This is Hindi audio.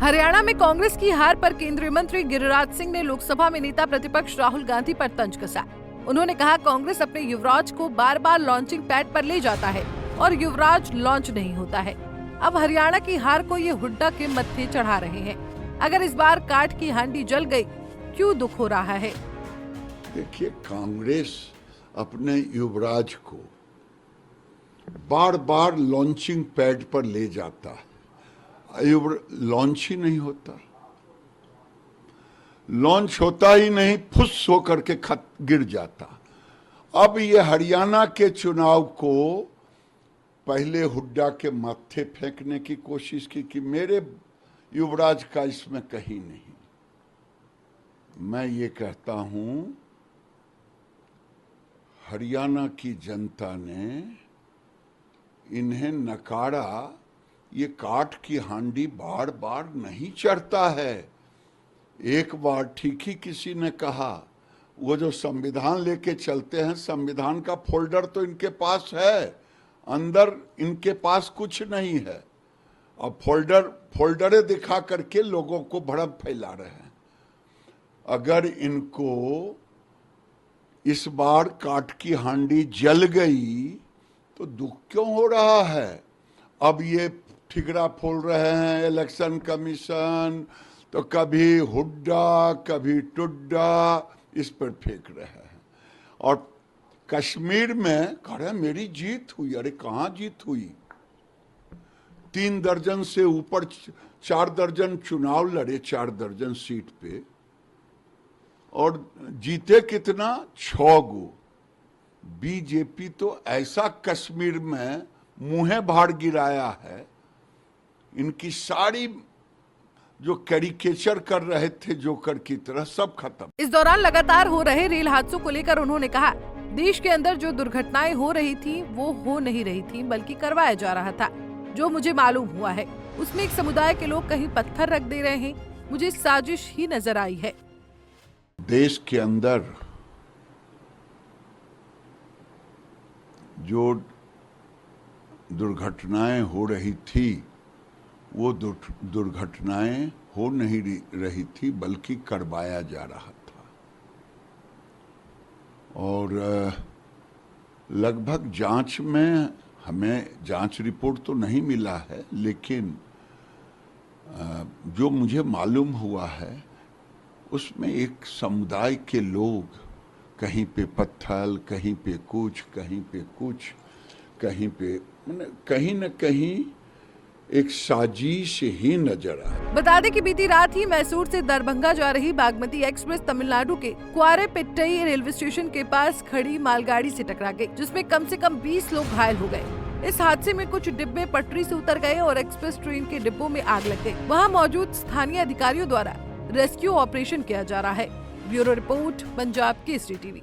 हरियाणा में कांग्रेस की हार पर केंद्रीय मंत्री गिरिराज सिंह ने लोकसभा में नेता प्रतिपक्ष राहुल गांधी पर तंज कसा। उन्होंने कहा, कांग्रेस अपने युवराज को बार बार लॉन्चिंग पैड पर ले जाता है और युवराज लॉन्च नहीं होता है। अब हरियाणा की हार को ये हुड्डा के मत्थे चढ़ा रहे हैं। अगर इस बार काठ की हांडी जल गई, क्यों दुख हो रहा है? देखिए, कांग्रेस अपने युवराज को बार बार लॉन्चिंग पैड पर ले जाता है, लॉन्च ही नहीं होता, लॉन्च होता ही नहीं, फुस होकर के गिर जाता। अब ये हरियाणा के चुनाव को पहले हुड्डा के माथे फेंकने की कोशिश की कि मेरे युवराज का इसमें कहीं नहीं। मैं ये कहता हूं, हरियाणा की जनता ने इन्हें नकारा। ये काठ की हांडी बार बार नहीं चढ़ता है। एक बार ठीक ही किसी ने कहा, वो जो संविधान लेके चलते हैं, संविधान का फोल्डर तो इनके पास है, अंदर इनके पास कुछ नहीं है। अब फोल्डरे दिखा करके लोगों को भड़प फैला रहे हैं। अगर इनको इस बार काठ की हांडी जल गई तो दुख क्यों हो रहा है? अब ये ठिकरा फोड़ रहे हैं इलेक्शन कमीशन, तो कभी हुड्डा कभी टुड्डा इस पर फेंक रहे हैं। और कश्मीर में कह रहे मेरी जीत हुई। अरे कहाँ जीत हुई? 3 दर्जन से ऊपर 4 दर्जन चुनाव लड़े, 4 दर्जन सीट पे, और जीते कितना? 6 गो। बीजेपी तो ऐसा कश्मीर में मुंहे भाड़ गिराया है, इनकी सारी जो कैरिकेचर कर रहे थे जोकर की तरह, सब खत्म। इस दौरान लगातार हो रहे रेल हादसों को लेकर उन्होंने कहा, देश के अंदर जो दुर्घटनाएं हो रही थी वो हो नहीं रही थी, बल्कि करवाया जा रहा था। जो मुझे मालूम हुआ है उसमें एक समुदाय के लोग कहीं पत्थर रख दे रहे हैं। मुझे साजिश ही नजर आई है। देश के अंदर जो दुर्घटनाएं हो रही थी वो दुर्घटनाएं हो नहीं रही थी, बल्कि करवाया जा रहा था। और लगभग जांच में हमें जांच रिपोर्ट तो नहीं मिला है, लेकिन जो मुझे मालूम हुआ है उसमें एक समुदाय के लोग कहीं पे पत्थर, कहीं पे कुछ, कहीं पे कुछ, कहीं पे कहीं न कहीं एक साजिश ही नजर आए। बता दें कि बीती रात ही मैसूर से दरभंगा जा रही बागमती एक्सप्रेस तमिलनाडु के क्वारेपिट्टई रेलवे स्टेशन के पास खड़ी मालगाड़ी से टकरा गई, जिसमें कम से कम 20 लोग घायल हो गए। इस हादसे में कुछ डिब्बे पटरी से उतर गए और एक्सप्रेस ट्रेन के डिब्बों में आग लग गई। वहाँ मौजूद स्थानीय अधिकारियों द्वारा रेस्क्यू ऑपरेशन किया जा रहा है। Bureau report, Punjab Kesari TV.